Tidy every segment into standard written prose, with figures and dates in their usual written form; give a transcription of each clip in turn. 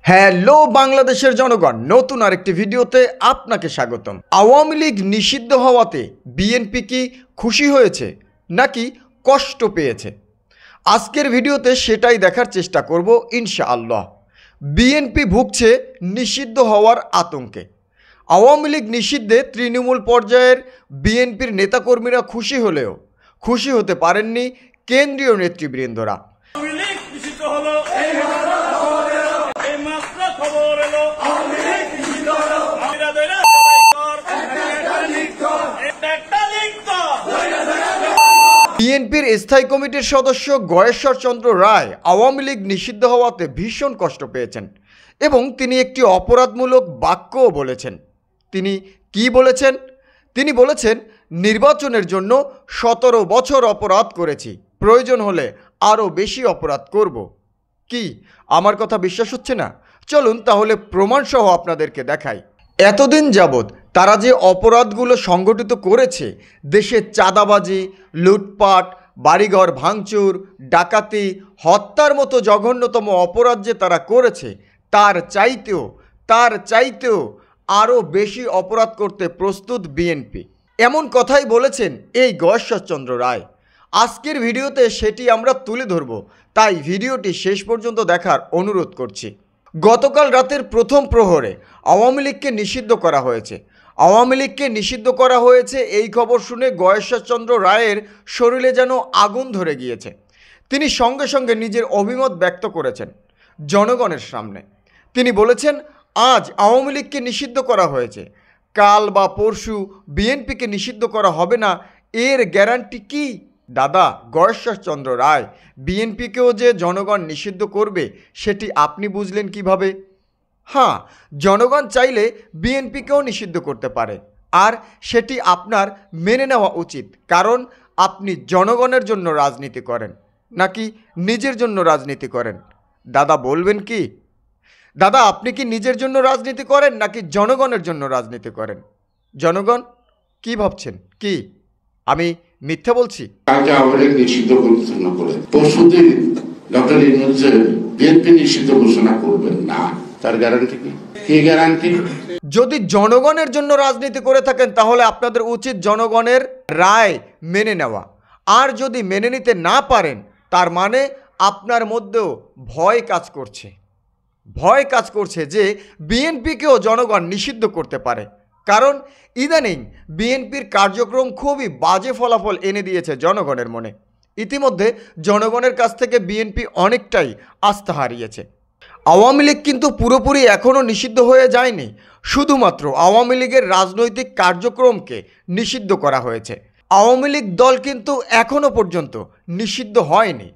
Hello বাংলাদেশের জনগণ, নতুন আরেকটি ভিডিওতে আপনাকে স্বাগতম। আওয়ামী লীগ নিষিদ্ধ হওয়াতে বিএনপি কি খুশি হয়েছে নাকি কষ্ট পেয়েছে? আজকের ভিডিওতে সেটাই দেখার চেষ্টা করব ইনশাআল্লাহ। বিএনপি ভুগছে নিষিদ্ধ হওয়ার আতঙ্কে। আওয়ামী লীগ নিষিদ্ধে তৃণমূল পর্যায়ের বিএনপির নেতাকর্মীরা খুশি হলেও খুশি হতে পারেননি কেন্দ্রীয় নেতৃবৃন্দরা। বিএনপির স্থায়ী কমিটির সদস্য গয়েশ্বর চন্দ্র রায় আওয়ামী লীগ নিষিদ্ধ হওয়াতে ভীষণ কষ্ট পেয়েছেন এবং তিনি একটি অপরাধমূলক বাক্যও বলেছেন। তিনি কি বলেছেন? তিনি বলেছেন, নির্বাচনের জন্য 17 বছর অপরাধ করেছি, প্রয়োজন হলে আরও বেশি অপরাধ করব। কি আমার কথা বিশ্বাস হচ্ছে না? চলুন তাহলে প্রমাণসহ আপনাদেরকে দেখাই। এতদিন যাবৎ তারা যে অপরাধগুলো সংগঠিত করেছে, দেশে চাঁদাবাজি, লুটপাট, বাড়িঘর ভাঙচুর, ডাকাতি, হত্যার মতো জঘন্যতম অপরাধ যে তারা করেছে, তার চাইতেও আরও বেশি অপরাধ করতে প্রস্তুত বিএনপি। এমন কথাই বলেছেন এই গয়েশ্বরচন্দ্র রায়। আজকের ভিডিওতে সেটি আমরা তুলে ধরব, তাই ভিডিওটি শেষ পর্যন্ত দেখার অনুরোধ করছি। গতকাল রাতের প্রথম প্রহরে আওয়ামী লীগকে নিষিদ্ধ করা হয়েছে। আওয়ামী লীগকে নিষিদ্ধ করা হয়েছে এই খবর শুনে গয়েশ্বরচন্দ্র রায়ের শরীরে যেন আগুন ধরে গিয়েছে। তিনি সঙ্গে সঙ্গে নিজের অভিমত ব্যক্ত করেছেন জনগণের সামনে। তিনি বলেছেন, আজ আওয়ামী লীগকে নিষিদ্ধ করা হয়েছে, কাল বা পরশু বিএনপিকে নিষিদ্ধ করা হবে না, এর গ্যারান্টি কি? দাদা গয়েশ্বরচন্দ্র রায়, বিএনপিকেও যে জনগণ নিষিদ্ধ করবে সেটি আপনি বুঝলেন কিভাবে? হ্যাঁ, জনগণ চাইলে বিএনপিকেও নিষিদ্ধ করতে পারে, আর সেটি আপনার মেনে নেওয়া উচিত, কারণ আপনি জনগণের জন্য রাজনীতি করেন নাকি নিজের জন্য রাজনীতি করেন? দাদা বলবেন কি? দাদা আপনি কি নিজের জন্য রাজনীতি করেন নাকি জনগণের জন্য রাজনীতি করেন? জনগণ কি ভাবছেন? কি আমি মিথ্যা বলছি? কালকে আওয়ামী লীগ নিষিদ্ধ ঘোষণা করে পরশুদিন ডক্টর ইউনূস বিএনপি নিষিদ্ধ ঘোষণা করবেন না, তার গ্যারান্টি কি? কি গ্যারান্টি? যদি জনগণের জন্য রাজনীতি করে থাকেন তাহলে আপনাদের উচিত জনগণের রায় মেনে নেওয়া। আর যদি মেনে নিতে না পারেন, তার মানে আপনার মধ্যেও ভয় কাজ করছে যে বিএনপিকেও জনগণ নিষিদ্ধ করতে পারে। কারণ ইদানিং বিএনপির কার্যক্রম খুবই বাজে ফলাফল এনে দিয়েছে জনগণের মনে। ইতিমধ্যে জনগণের কাছ থেকে বিএনপি অনেকটাই আস্থা হারিয়েছে। আওয়ামী লীগ কিন্তু পুরোপুরি এখনও নিষিদ্ধ হয়ে যায়নি, শুধুমাত্র আওয়ামী লীগের রাজনৈতিক কার্যক্রমকে নিষিদ্ধ করা হয়েছে। আওয়ামী লীগ দল কিন্তু এখনও পর্যন্ত নিষিদ্ধ হয়নি,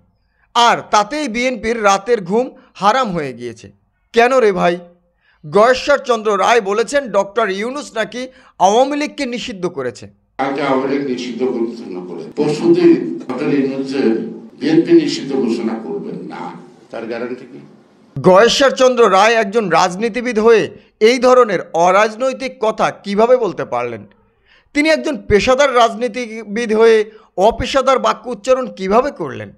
আর তাতেই বিএনপির রাতের ঘুম হারাম হয়ে গিয়েছে। কেন রে ভাই? গয়েশ্বরচন্দ্র রায় বলেছেন ডক্টর ইউনূস নাকি আওয়ামী লীগকে নিষিদ্ধ করেছে। কালকে আওয়ামী লীগ নিষিদ্ধ ঘোষণা করে পরশুদিন ডক্টর ইউনূস বিএনপি নিষিদ্ধ ঘোষণা করবেন না, তার গ্যারান্টি কি? গয়েশ্বরচন্দ্র রায় একজন রাজনীতিবিদ হয়ে এই ধরনের অরাজনৈতিক কথা কিভাবে বলতে পারলেন? তিনি একজন পেশাদার রাজনীতিবিদ হয়ে অপেশাদার বাক্য উচ্চারণ কিভাবে করলেন?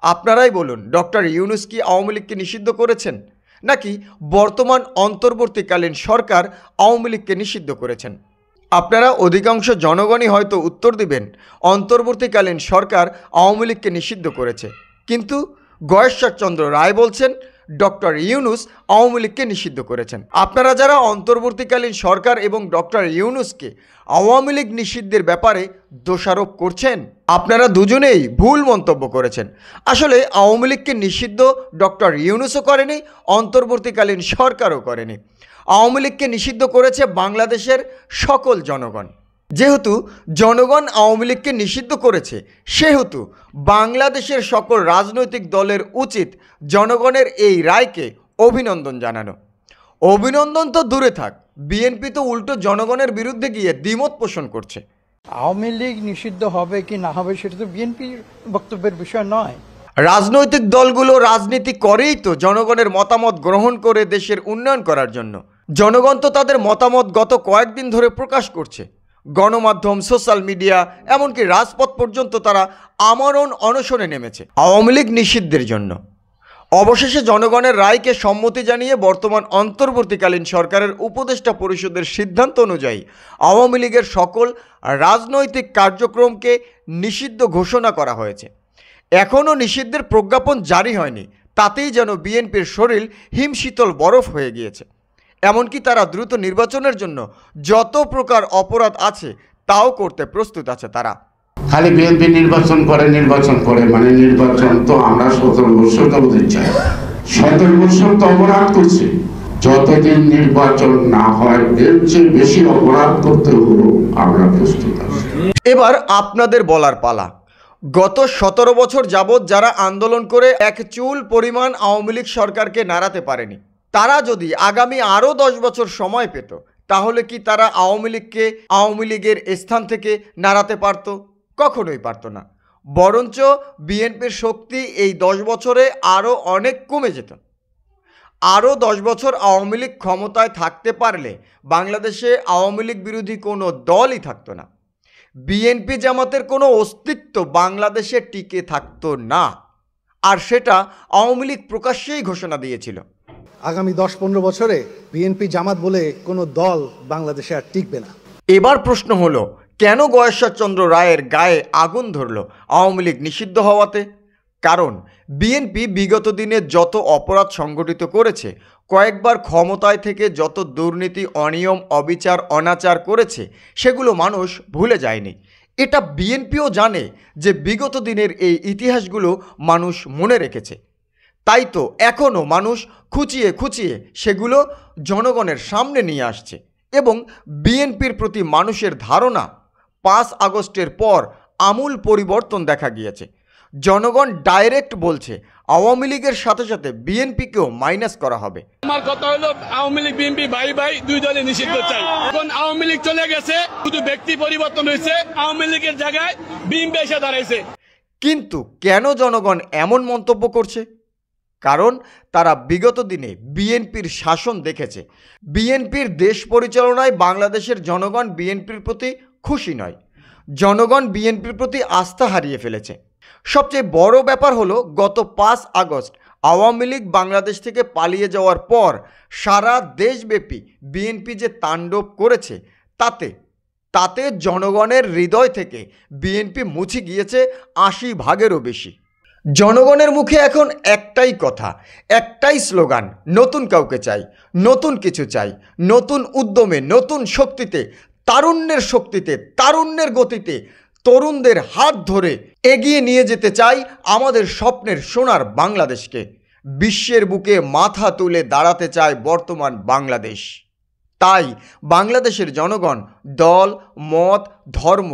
আপনারাই বলুন, ডক্টর ইউনূস কি আওয়ামী লীগকে নিষিদ্ধ করেছেন নাকি বর্তমান অন্তর্বর্তীকালীন সরকার আওয়ামী লীগকে নিষিদ্ধ করেছেন? আপনারা অধিকাংশ জনগণই হয়তো উত্তর দিবেন অন্তর্বর্তীকালীন সরকার আওয়ামী লীগকে নিষিদ্ধ করেছে, কিন্তু গয়েশ্বরচন্দ্র রায় বলছেন ডক্টর ইউনূস আওয়ামী লীগকে নিষিদ্ধ করেছেন। আপনারা যারা অন্তর্বর্তীকালীন সরকার এবং ডক্টর ইউনূসকে আওয়ামী লীগ নিষিদ্ধের ব্যাপারে দোষারোপ করছেন, আপনারা দুজনেই ভুল মন্তব্য করেছেন। আসলে আওয়ামী লীগকে নিষিদ্ধ ডক্টর ইউনূসও করেনি, অন্তর্বর্তীকালীন সরকারও করেনি। আওয়ামী লীগকে নিষিদ্ধ করেছে বাংলাদেশের সকল জনগণ। যেহেতু জনগণ আওয়ামী লীগকে নিষিদ্ধ করেছে, সেহেতু বাংলাদেশের সকল রাজনৈতিক দলের উচিত জনগণের এই রায়কে অভিনন্দন জানানো। অভিনন্দন তো দূরে থাক, বিএনপি তো উল্টো জনগণের বিরুদ্ধে গিয়ে দ্বিমত পোষণ করছে। আওয়ামী লীগ নিষিদ্ধ হবে কি না হবে সেটা তো বিএনপির বক্তব্যের বিষয় নয়। রাজনৈতিক দলগুলো রাজনীতি করেই তো জনগণের মতামত গ্রহণ করে দেশের উন্নয়ন করার জন্য। জনগণ তো তাদের মতামত গত কয়েকদিন ধরে প্রকাশ করছে। গণমাধ্যম, সোশ্যাল মিডিয়া, এমনকি রাজপথ পর্যন্ত তারা আমরণ অনশনে নেমেছে আওয়ামী লীগ নিষিদ্ধের জন্য। অবশেষে জনগণের রায়কে সম্মতি জানিয়ে বর্তমান অন্তর্বর্তীকালীন সরকারের উপদেষ্টা পরিষদের সিদ্ধান্ত অনুযায়ী আওয়ামী লীগের সকল রাজনৈতিক কার্যক্রমকে নিষিদ্ধ ঘোষণা করা হয়েছে। এখনও নিষিদ্ধের প্রজ্ঞাপন জারি হয়নি, তাতেই যেন বিএনপির শরীর হিমশীতল বরফ হয়ে গিয়েছে। এমনকি তারা দ্রুত নির্বাচনের জন্য যত প্রকার অপরাধ আছে তাও করতে প্রস্তুত আছে তারা। খালি বিএনপি নির্বাচন করে মানে নির্বাচন তো আমরা 17 বছর যাবতীয় চাই। 17 বছর তো অপরাধ করছে। যতদিন নির্বাচন না হয় এর চেয়ে বেশি অপরাধ করতে হলো আমরা প্রস্তুত আছি। এবার আপনাদের বলার পালা। গত 17 বছর যাবৎ যারা আন্দোলন করে এক চুল পরিমাণ আওয়ামী লীগ সরকারকে নাড়াতে পারেনি, তারা যদি আগামী আরও 10 বছর সময় পেত, তাহলে কি তারা আওয়ামী লীগকে আওয়ামী লীগের স্থান থেকে নাড়াতে পারত? কখনোই পারত না। বরঞ্চ বিএনপির শক্তি এই 10 বছরে আরও অনেক কমে যেত। আরও 10 বছর আওয়ামী লীগ ক্ষমতায় থাকতে পারলে বাংলাদেশে আওয়ামী লীগ বিরোধী কোনো দলই থাকতো না। বিএনপি জামাতের কোনো অস্তিত্ব বাংলাদেশে টিকে থাকতো না, আর সেটা আওয়ামী লীগ প্রকাশ্যেই ঘোষণা দিয়েছিল। আগামী 10-15 বছরে বিএনপি জামাত বলে কোনো দল বাংলাদেশে আর টিকবে না। এবার প্রশ্ন হলো, কেন গয়েশ্বরচন্দ্র রায়ের গায়ে আগুন ধরল আওয়ামী লীগ নিষিদ্ধ হওয়াতে? কারণ বিএনপি বিগত দিনে যত অপরাধ সংগঠিত করেছে, কয়েকবার ক্ষমতায় থেকে যত দুর্নীতি, অনিয়ম, অবিচার, অনাচার করেছে, সেগুলো মানুষ ভুলে যায়নি। এটা বিএনপিও জানে যে বিগত দিনের এই ইতিহাসগুলো মানুষ মনে রেখেছে। তাই তো এখনও মানুষ খুঁচিয়ে খুঁচিয়ে সেগুলো জনগণের সামনে নিয়ে আসছে। এবং বিএনপির প্রতি মানুষের ধারণা 5 আগস্টের পর আমূল পরিবর্তন দেখা গিয়েছে। জনগণ ডাইরেক্ট বলছে আওয়ামী লীগের সাথে সাথে বিএনপিকেও মাইনাস করা হবে। আমার কথা হলো আওয়ামী লীগ বিএনপি ভাই ভাই দুই দলে নিষিদ্ধ চাই। এখন আওয়ামী লীগ চলে গেছে, শুধু ব্যক্তি পরিবর্তন হয়েছে, আওয়ামী লীগের জায়গায় বিএনপি এসে দাঁড়াইছে। কিন্তু কেন জনগণ এমন মন্তব্য করছে? কারণ তারা বিগত দিনে বিএনপির শাসন দেখেছে। বিএনপির দেশ পরিচালনায় বাংলাদেশের জনগণ বিএনপির প্রতি খুশি নয়। জনগণ বিএনপির প্রতি আস্থা হারিয়ে ফেলেছে। সবচেয়ে বড় ব্যাপার হলো, গত 5 আগস্ট আওয়ামী লীগ বাংলাদেশ থেকে পালিয়ে যাওয়ার পর সারা দেশব্যাপী বিএনপি যে তাণ্ডব করেছে, তাতে জনগণের হৃদয় থেকে বিএনপি মুছে গিয়েছে 80 ভাগেরও বেশি। জনগণের মুখে এখন একটাই কথা, একটাই স্লোগান, নতুন কাউকে চাই, নতুন কিছু চাই, নতুন উদ্যমে, নতুন শক্তিতে, তারুণ্যের শক্তিতে, তারুণ্যের গতিতে তরুণদের হাত ধরে এগিয়ে নিয়ে যেতে চাই আমাদের স্বপ্নের সোনার বাংলাদেশকে। বিশ্বের বুকে মাথা তুলে দাঁড়াতে চায় বর্তমান বাংলাদেশ। তাই বাংলাদেশের জনগণ দল, মত, ধর্ম,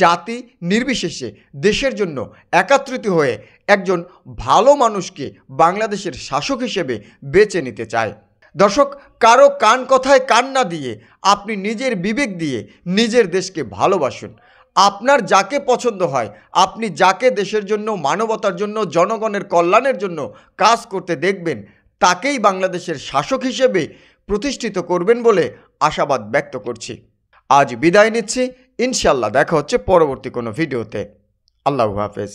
জাতি নির্বিশেষে দেশের জন্য একাত্রিত হয়ে একজন ভালো মানুষকে বাংলাদেশের শাসক হিসেবে বেছে নিতে চায়। দর্শক, কারো কান কথায় কান না দিয়ে আপনি নিজের বিবেক দিয়ে নিজের দেশকে ভালোবাসুন। আপনার যাকে পছন্দ হয়, আপনি যাকে দেশের জন্য, মানবতার জন্য, জনগণের কল্যাণের জন্য কাজ করতে দেখবেন, তাকেই বাংলাদেশের শাসক হিসেবে প্রতিষ্ঠিত করবেন বলে আশাবাদ ব্যক্ত করছি। আজ বিদায় নিচ্ছি। ইনশাল্লাহ দেখা হচ্ছে পরবর্তী কোনো ভিডিওতে। আল্লাহু হাফেজ।